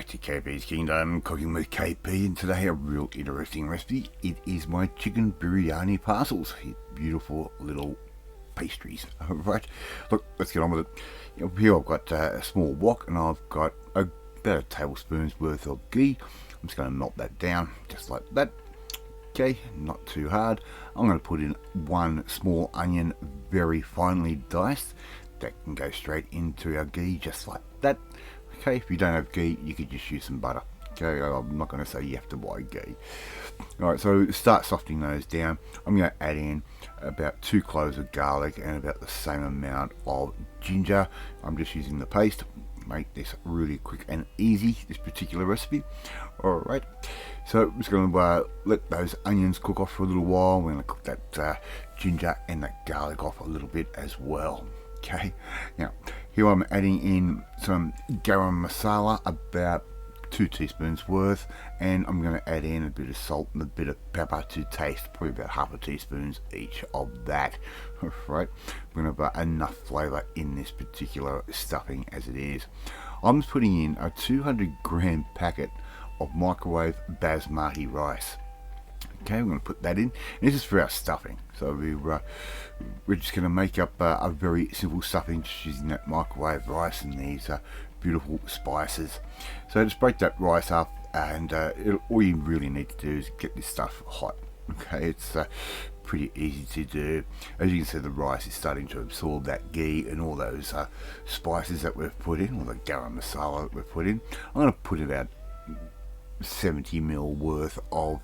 back to KP's Kingdom, cooking with KP, and today a real interesting recipe. It is my chicken biryani parcels. Beautiful little pastries. Alright, look, let's get on with it. Here I've got a small wok, and I've got about a tablespoon's worth of ghee. I'm just going to melt that down, just like that. Okay, not too hard. I'm going to put in one small onion, very finely diced. That can go straight into our ghee, just like that. Okay, if you don't have ghee, you could just use some butter. Okay, I'm not going to say you have to buy ghee. Alright, so start softening those down. I'm going to add in about 2 cloves of garlic and about the same amount of ginger. I'm just using the paste. Make this really quick and easy, this particular recipe. Alright, so I'm just going to let those onions cook off for a little while. We're going to cook that ginger and that garlic off a little bit as well. Okay, now here I'm adding in some garam masala, about 2 teaspoons worth, and I'm going to add in a bit of salt and a bit of pepper to taste, probably about half a teaspoon each of that. Right, we're going to have enough flavour in this particular stuffing as it is. I'm just putting in a 200-gram packet of microwave basmati rice. Okay, we're going to put that in. This is for our stuffing, so we're just going to make up a very simple stuffing, just using that microwave rice and these beautiful spices. So just break that rice up, and all you really need to do is get this stuff hot. Okay, it's pretty easy to do. As you can see, the rice is starting to absorb that ghee and all those spices that we've put in, or the garam masala that we've put in. I'm going to put about 70 ml worth of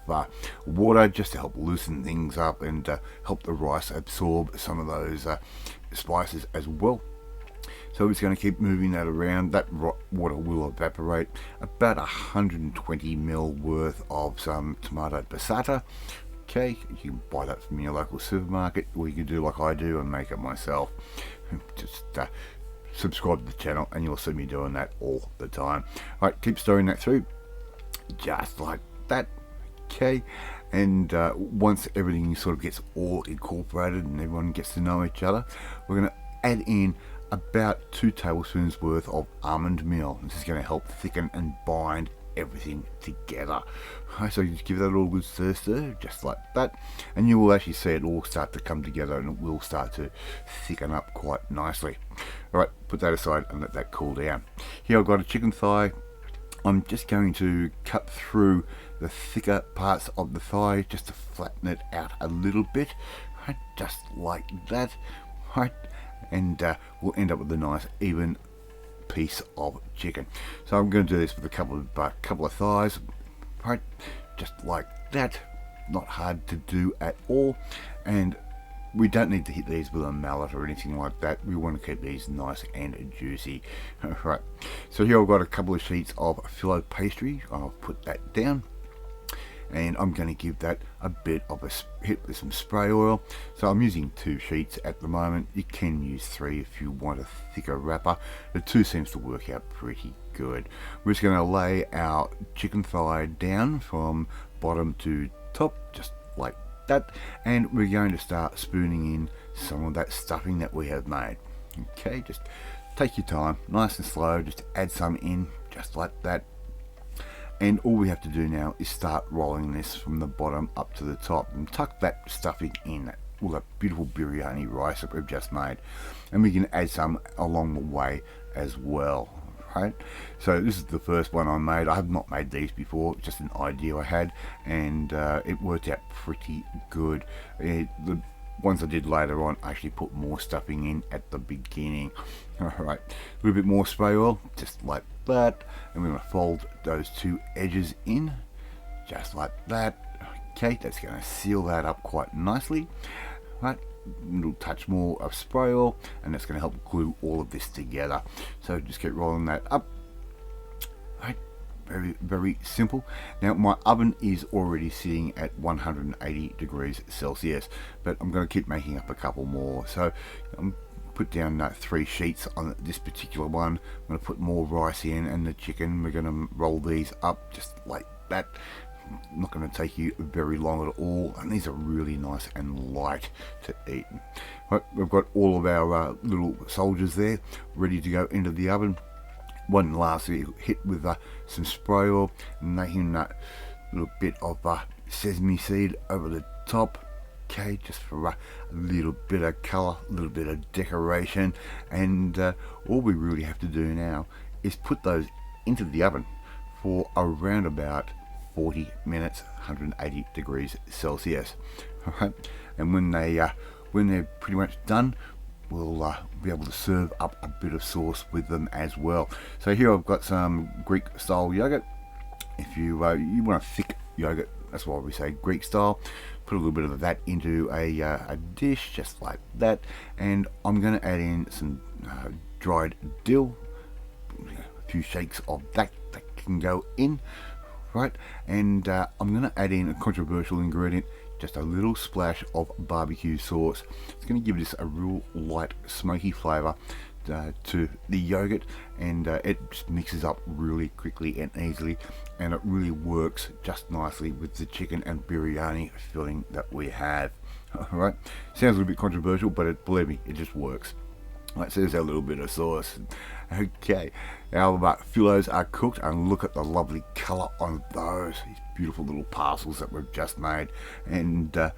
water, just to help loosen things up and help the rice absorb some of those spices as well. So we're just going to keep moving that around. That water will evaporate. About 120 ml worth of some tomato passata. Okay, you can buy that from your local supermarket, or you can do like I do and make it myself. Just subscribe to the channel and you'll see me doing that all the time. Alright, keep stirring that through, just like that. Okay, and once everything sort of gets all incorporated and everyone gets to know each other, we're going to add in about 2 tablespoons worth of almond meal. This is going to help thicken and bind everything together. Okay, so you just give that a little good stir, just like that, and you will actually see it all start to come together, and it will start to thicken up quite nicely. Alright, put that aside and let that cool down. Here I've got a chicken thigh. I'm just going to cut through the thicker parts of the thigh just to flatten it out a little bit, right, just like that, right, and we'll end up with a nice even piece of chicken. So I'm going to do this with a couple of thighs, right, just like that. Not hard to do at all, and we don't need to hit these with a mallet or anything like that. We want to keep these nice and juicy. Right, so here I've got a couple of sheets of filo pastry. I'll put that down, and I'm going to give that a bit of a hit with some spray oil. So I'm using 2 sheets at the moment. You can use 3 if you want a thicker wrapper. The 2 seems to work out pretty good. We're just going to lay our chicken thigh down from bottom to top, just like that, and we're going to start spooning in some of that stuffing that we have made. Okay, just take your time, nice and slow, just add some in, just like that. And all we have to do now is start rolling this from the bottom up to the top, and tuck that stuffing in, all that beautiful biryani rice that we've just made, and we can add some along the way as well. Right, so this is the first one I made. I have not made these before, just an idea I had, and it worked out pretty good. The ones I did later on, I actually put more stuffing in at the beginning. Alright, a little bit more spray oil, just like that, and we're going to fold those 2 edges in, just like that. Okay, that's going to seal that up quite nicely. Right, a little touch more of spray oil, and that's going to help glue all of this together. So just keep rolling that up. Right, very simple. Now my oven is already sitting at 180 degrees Celsius, but I'm going to keep making up a couple more. So put down 3 sheets on this particular one. I'm going to put more rice in, and the chicken, we're going to roll these up just like that. Not going to take you very long at all, and these are really nice and light to eat. Right, we've got all of our little soldiers there ready to go into the oven. one last hit with some spray oil, making that little bit of sesame seed over the top. Okay, just for a little bit of colour, a little bit of decoration, and all we really have to do now is put those into the oven for around about 40 minutes, 180 degrees Celsius. Alright, and when they're pretty much done, we'll be able to serve up a bit of sauce with them as well. So here I've got some Greek style yogurt. If you want a thick yogurt, that's why we say Greek style. Put a little bit of that into a dish, just like that, and I'm going to add in some dried dill, a few shakes of that can go in, right? And I'm going to add in a controversial ingredient, just a little splash of barbecue sauce. It's going to give this a real light, smoky flavour to the yogurt, and it just mixes up really quickly and easily, and it really works just nicely with the chicken and biryani filling that we have. Alright, sounds a little bit controversial, but believe me, it just works. Right, so there's our little bit of sauce. Okay, our filos are cooked, and look at the lovely colour on those, these beautiful little parcels that we've just made. And all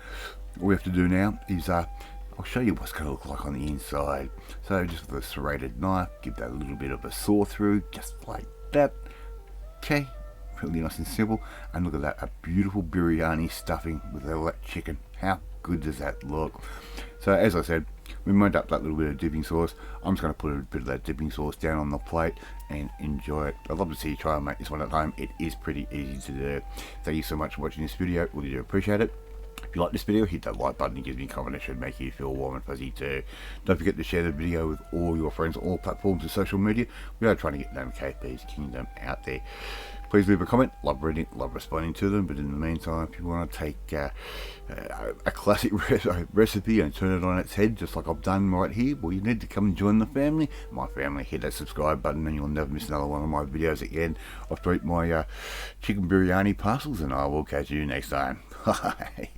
we have to do now is I'll show you what's going to look like on the inside. So just with a serrated knife, give that a little bit of a saw through, just like that. Okay, really nice and simple. And look at that, a beautiful biryani stuffing with all that chicken. How good does that look? So as I said, we made up that little bit of dipping sauce. I'm just going to put a bit of that dipping sauce down on the plate and enjoy it. I'd love to see you try and make this one at home. It is pretty easy to do. Thank you so much for watching this video. Really do appreciate it. If you like this video, hit that like button. It gives me a comment. It should make you feel warm and fuzzy too. Don't forget to share the video with all your friends on all platforms of social media. We are trying to get them KP's Kingdom out there. Please leave a comment. Love reading, love responding to them. But in the meantime, if you want to take a classic recipe and turn it on its head, just like I've done right here, well, you need to come and join the family. My family, hit that subscribe button, and you'll never miss another one of my videos again. I've eaten my chicken biryani parcels, and I will catch you next time. Bye.